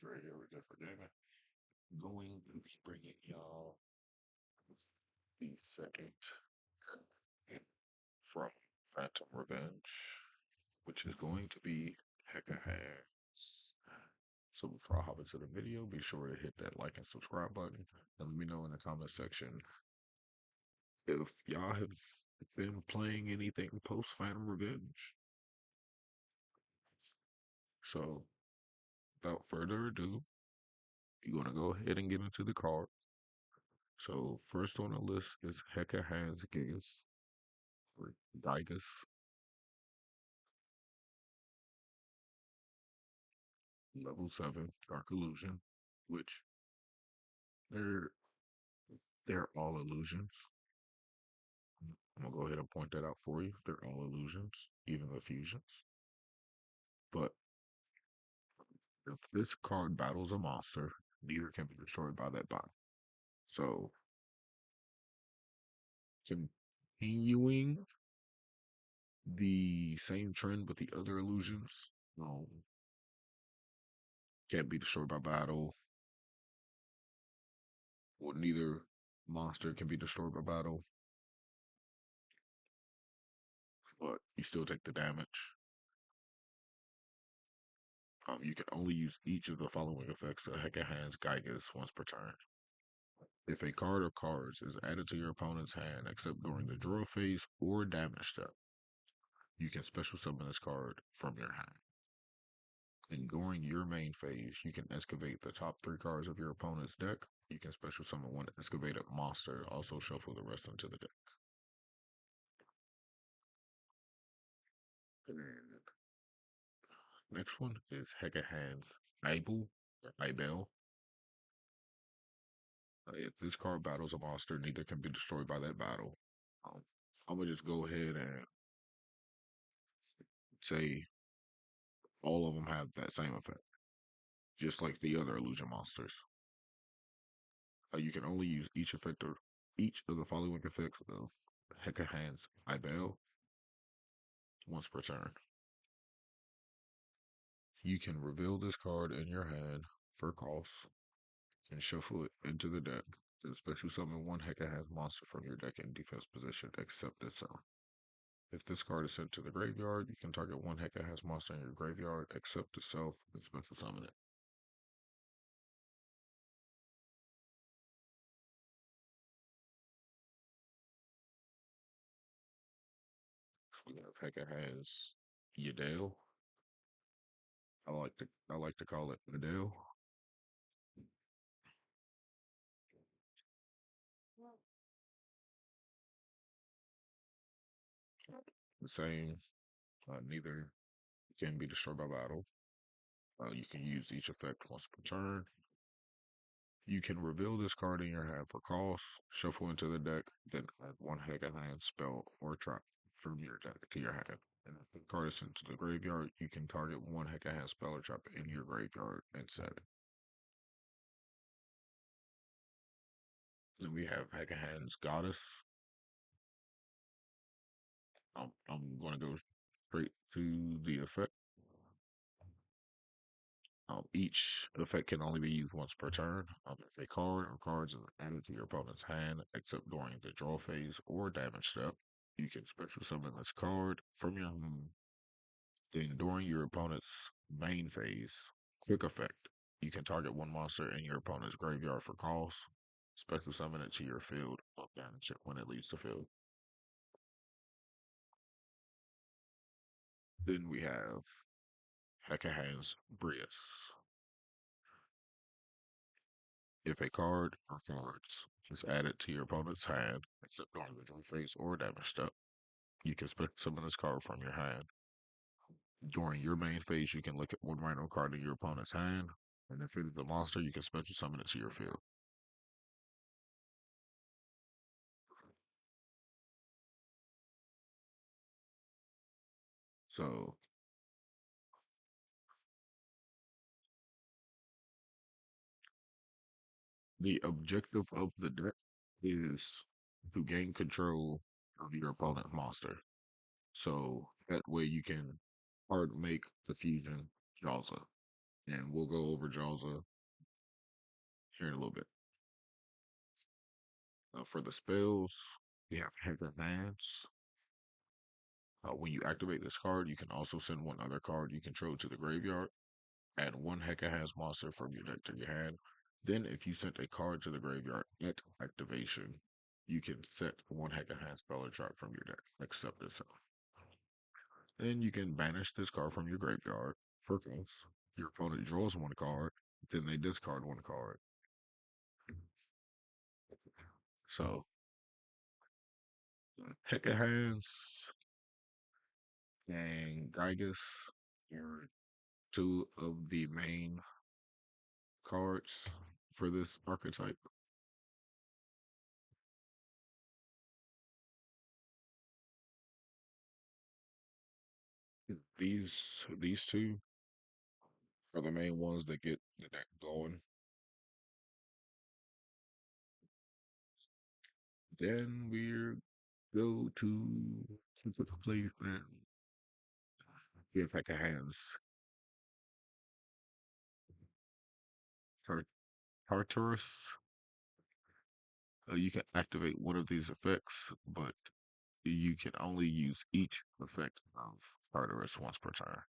PHRE here with Different Gaming. Going to be bringing y'all the second from Phantom Revenge, which is going to be Hecahands. So before I hop into the video, be sure to hit that like and subscribe button, and let me know in the comment section if y'all have been playing anything post Phantom Revenge. So without further ado, you're gonna go ahead and get into the card. So first on the list is Hecahands This or Gigas, level 7 Dark Illusion, which they're they're all illusions. I'm gonna go ahead and point that out for you. They're all illusions, even the fusions. But if this card battles a monster, neither can be destroyed by that bot. So continuing the same trend with the other illusions, can't be destroyed by battle, or neither monster can be destroyed by battle, but you still take the damage. You can only use each of the following effects of Hecahands Gigas once per turn. If a card or cards is added to your opponent's hand except during the draw phase or damage step, you can special summon this card from your hand. And during your main phase, you can excavate the top 3 cards of your opponent's deck. You can special summon one excavated monster, also shuffle the rest into the deck. And next one is Hecahands Ibel. If this card battles a monster, neither can be destroyed by that battle. Um, I'm gonna just go ahead and say all of them have that same effect, just like the other illusion monsters. You can only use each each of the following effects of Hecahands Ibel once per turn. You can reveal this card in your hand for cost and shuffle it into the deck. Then special summon one Hecahands monster from your deck in defense position except itself. If this card is sent to the graveyard, you can target one Hecahands monster in your graveyard except itself and special summon it. So we have Hecahands Yadale. I like to call it Yadale. The same. Neither can be destroyed by battle. You can use each effect once per turn. You can reveal this card in your hand for cost, shuffle into the deck, then add one Hecahands spell or trap from your deck to your hand. And if the card is sent to the graveyard, you can target one Hecahands spell or trap in your graveyard and set it. Then we have Hecahands Goddess. I'm going to go straight to the effect. Each effect can only be used once per turn. If a card or cards are added to your opponent's hand, except during the draw phase or damage step, you can special summon this card from your hand. Then during your opponent's main phase, quick effect, you can target one monster in your opponent's graveyard for cost, special summon it to your field, or damage it when it leaves the field. Then we have Hecahands Brius. If a card or cards is added to your opponent's hand, except during the draw phase or damage step, you can special summon this card from your hand. During your main phase, you can look at one random card in your opponent's hand, and if it is a monster, you can special summon it to your field. So the objective of the deck is to gain control of your opponent's monster. So that way you can hard make the fusion Jawza. and we'll go over Jawza here in a little bit. For the spells, we have Hecahands. When you activate this card, you can also send one other card you control to the graveyard. Add one Hecahands monster from your deck to your hand. Then, if you sent a card to the graveyard at activation, you can set one Hecahands spell or trap from your deck, except itself. Then you can banish this card from your graveyard. For instance, your opponent draws one card, then they discard one card. So, Hecahands and Gygus are two of the main cards for this archetype. These two are the main ones that get the deck going. Then we're go to placement. We have Hecahands Tar- Tartarus. You can activate one of these effects, but you can only use each effect of Tartarus once per turn.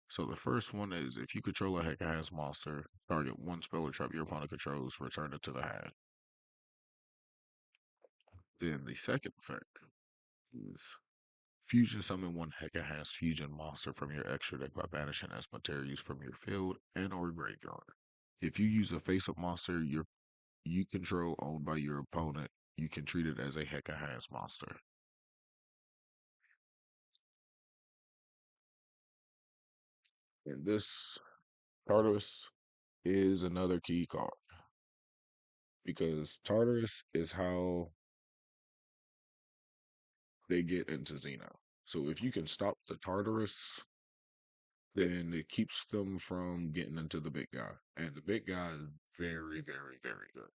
So the first one is if you control a Hecahands monster, target one spell or trap your opponent controls, return it to the hand. Then the second effect is fusion summon one Hecahands fusion monster from your extra deck by banishing as materials from your field and or graveyard. If you use a face-up monster you control owned by your opponent, you can treat it as a Hecahands monster. And this Tartarus is another key card because Tartarus is how they get into Xeno. So if you can stop the Tartarus, then it keeps them from getting into the big guy. And the big guy is very, very, very good.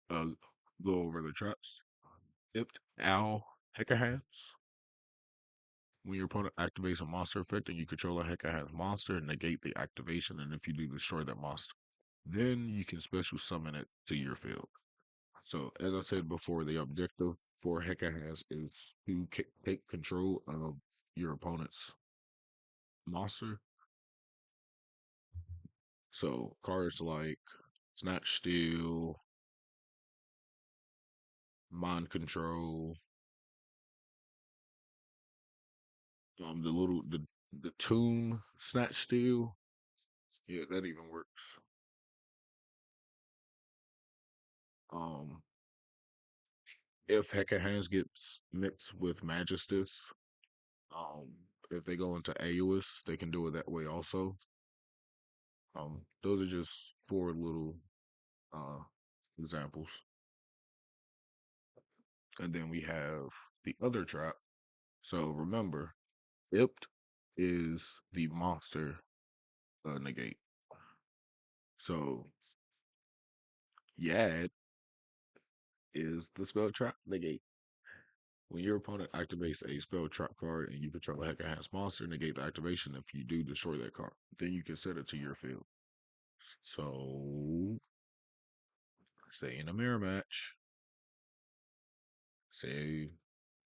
Uh, go over the traps. Ipt Owl Hecahands. When your opponent activates a monster effect and you control a Hecahands monster, negate the activation, and if you do, destroy that monster. Then you can special summon it to your field. So, as I said before, the objective for Hecahands is to take control of your opponent's monster. So, cards like Snatch Steal, Mind Control, the Tomb Snatch Steal. Yeah, that even works. Um, if Hecahands gets mixed with Magistus, um, if they go into AOS, they can do it that way also. Those are just four little uh examples. And then we have the other trap. So remember, Ipt is the monster negate. So Yad is the spell trap negate. When your opponent activates a spell trap card and you control a Hecahands monster, negate the activation. If you do, destroy that card. Then you can set it to your field. So, say in a mirror match, say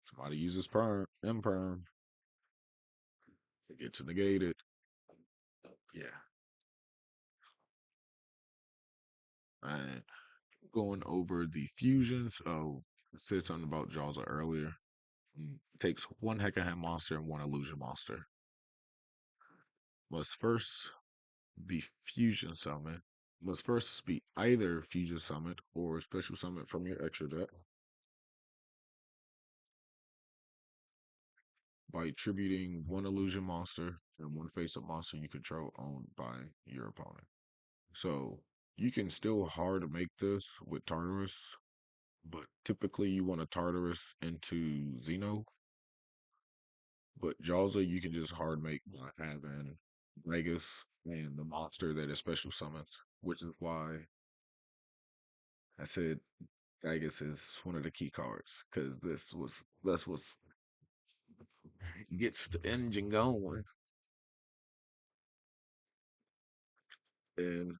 somebody uses perm, imperm, they get to negate it. Yeah. And going over the fusions, I said something about Jawza earlier. It takes one Hecahand monster and one illusion monster. Must first be fusion summon. Must first be either fusion summon or special summon from your extra deck by attributing one illusion monster and one face-up monster you control owned by your opponent. So you can still hard make this with Tartarus, but typically you want a Tartarus into Xeno. But Jawza you can just hard make by having Vegas and the monster that is special summons, which is why I said Gygus is one of the key cards because this was gets the engine going. And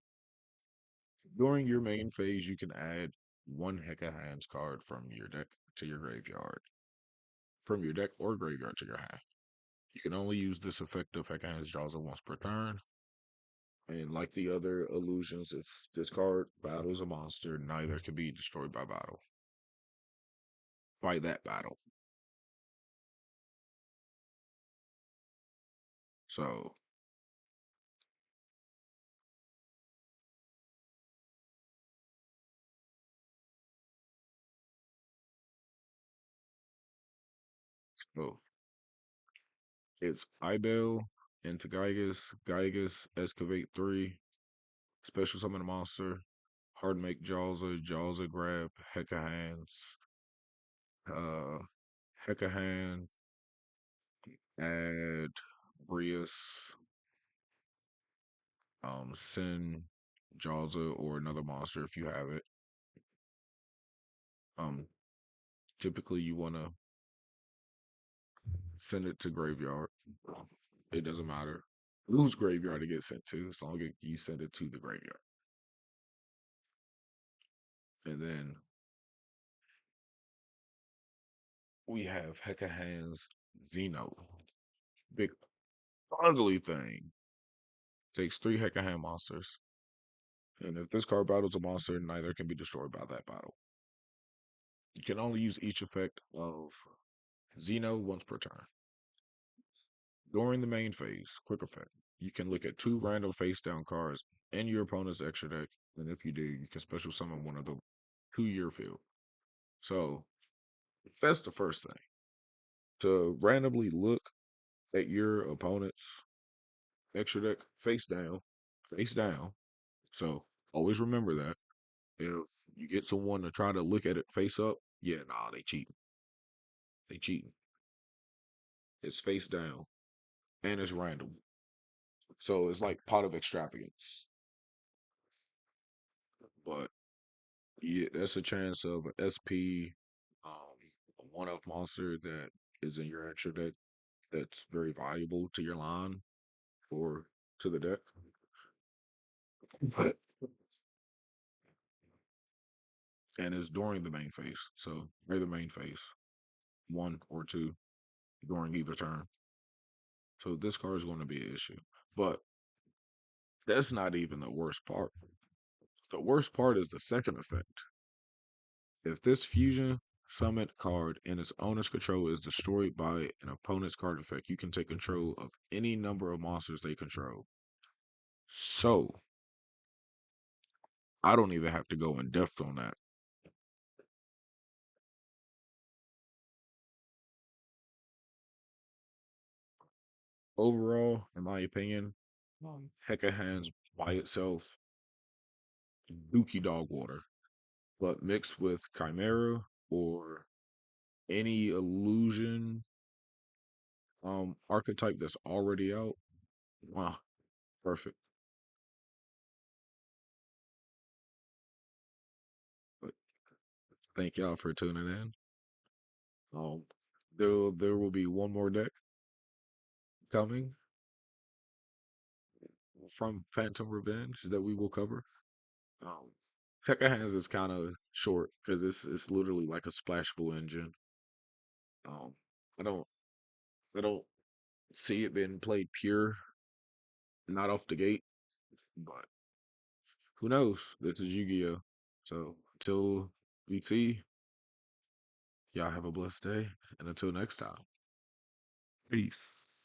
during your main phase, you can add one Hecahands card from your deck to your graveyard. From your deck or graveyard to your hand. You can only use this effect of Hecahands Jaws once per turn. And like the other illusions, if this card battles a monster, neither can be destroyed by battle. By that battle. So so it's Ibel into Gygus, Excavate 3, Special Summon a Monster, Hard Make Jawza Grab, Hecahands, uh, Hecahan, add Brius, send Jawza or another monster if you have it. Um, Typically you want to send it to graveyard. It doesn't matter whose graveyard it gets sent to, as long as you send it to the graveyard. And then we have Hecahands Xeno. Big ugly thing. Takes 3 Hecahand monsters. And if this card battles a monster, neither can be destroyed by that battle. You can only use each effect of Xeno once per turn. During the main phase, quick effect, you can look at 2 random face down cards in your opponent's extra deck, and if you do, you can special summon one of them to your field. So that's the first thing. To randomly look at your opponent's extra deck face down, face down. So always remember that. If you get someone to try to look at it face up, yeah, nah, they cheating. They cheating. It's face down and it's random. So it's like pot of extravagance. But yeah, that's a chance of a SP, a one-off monster that is in your extra deck that's very valuable to your line or to the deck. But and it's during the main phase. So or the main phase, 1 or 2 during either turn. So this card is going to be an issue. But that's not even the worst part. The worst part is the second effect. If this fusion summon card in its owner's control is destroyed by an opponent's card effect, you can take control of any number of monsters they control. So I don't even have to go in depth on that. Overall, in my opinion, Hecka Hands by itself, Dookie Dog Water, but mixed with Chimera or any illusion archetype that's already out, wow, perfect. But thank y'all for tuning in. Um, there will be one more deck coming from Phantom Revenge that we will cover. Um, Hecka Hands is kind of short because it's literally like a splashable engine. Um, I don't I don't see it being played pure, not off the gate, but who knows? This is Yu-Gi-Oh. So until we see, y'all have a blessed day, and until next time, peace.